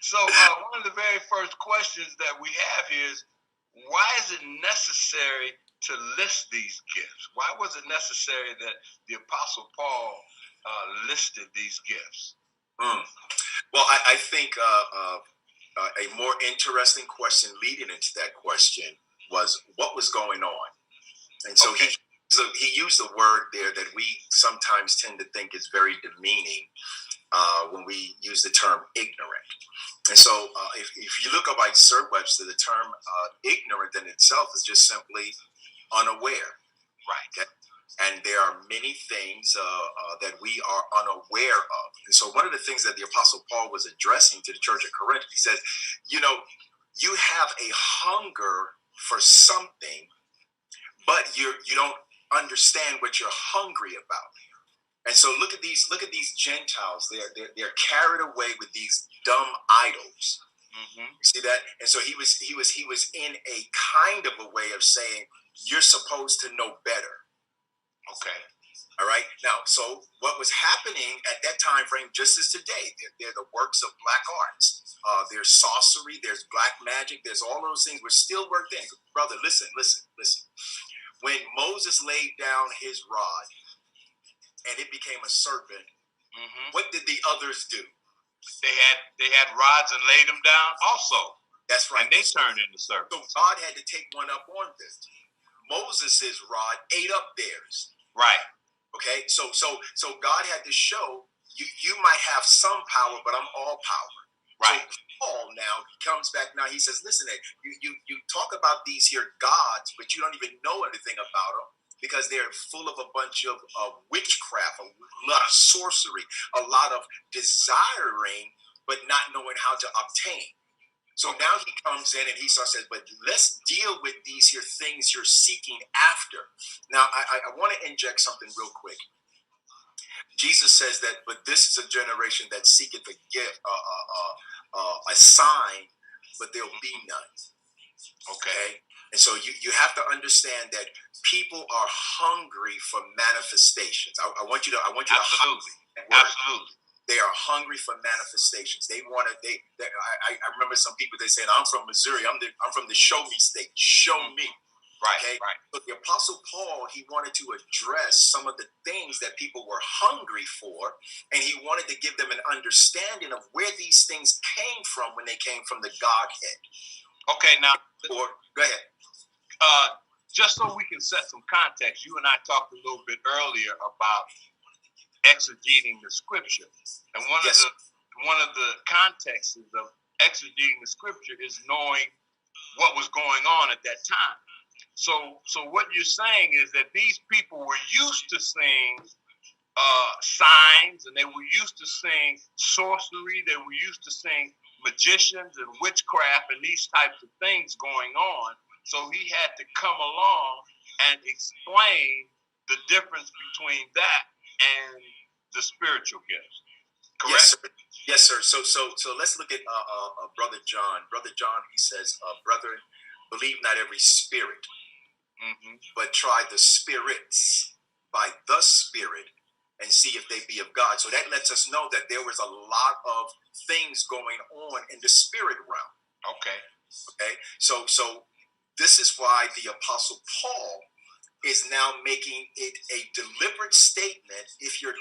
So one of the very first questions that we have here is, why is it necessary to list these gifts? Why was it necessary that the Apostle Paul listed these gifts? Well, I think a more interesting question leading into that question was what was going on. And so he used a word there that we sometimes tend to think is very demeaning when we use the term ignorant. And so if you look up like Sir Webster, the term ignorant in itself is just simply unaware. Right. Okay? And there are many things that we are unaware of. And so one of the things that the Apostle Paul was addressing to the church at Corinth, he says, you have a hunger for something, but you don't understand what you're hungry about. And so look at these Gentiles. They're carried away with these dumb idols. Mm-hmm. You see that? And so he was in a kind of a way of saying, you're supposed to know better. Okay. All right. Now, so what was happening at that time frame, just as today, they're the works of black arts. There's sorcery, there's black magic, there's all those things were still worked in. Brother, listen. When Moses laid down his rod and it became a serpent, what did the others do? They had rods and laid them down also. That's right. And they turned into serpents. So God had to take one up on this. Moses' rod ate up theirs. Right. Okay. So God had to show you might have some power, but I'm all power. Right. So Paul now comes back now. He says, listen, you talk about these here gods, but you don't even know anything about them because they're full of a bunch of witchcraft, a lot of sorcery, a lot of desiring, but not knowing how to obtain. So now he comes in and he says, but let's deal with these here things you're seeking after. Now, I want to inject something real quick. Jesus says that, but this is a generation that seeketh a gift, a sign, but there'll be none. Okay? And so you have to understand that people are hungry for manifestations. I want you to absolutely. They are hungry for manifestations. They want to. I remember some people. They said, "I'm from Missouri. I'm from the show me state. Show me." Right. Okay. Right. But the Apostle Paul, he wanted to address some of the things that people were hungry for, and he wanted to give them an understanding of where these things came from when they came from the Godhead. Okay. Now, go ahead. Just so we can set some context, you and I talked a little bit earlier about exegeting the scripture, and one of the contexts of exegeting the scripture is knowing what was going on at that time. So what you're saying is that these people were used to seeing signs, and they were used to seeing sorcery. They were used to seeing magicians and witchcraft and these types of things going on. So he had to come along and explain the difference between that and the spiritual gifts. Correct? Yes, sir. So let's look at Brother John. Brother John, he says, brethren, believe not every spirit, but try the spirits by the Spirit and see if they be of God. So that lets us know that there was a lot of things going on in the spirit realm. Okay. So this is why the Apostle Paul is now making it a deliberate statement. If you're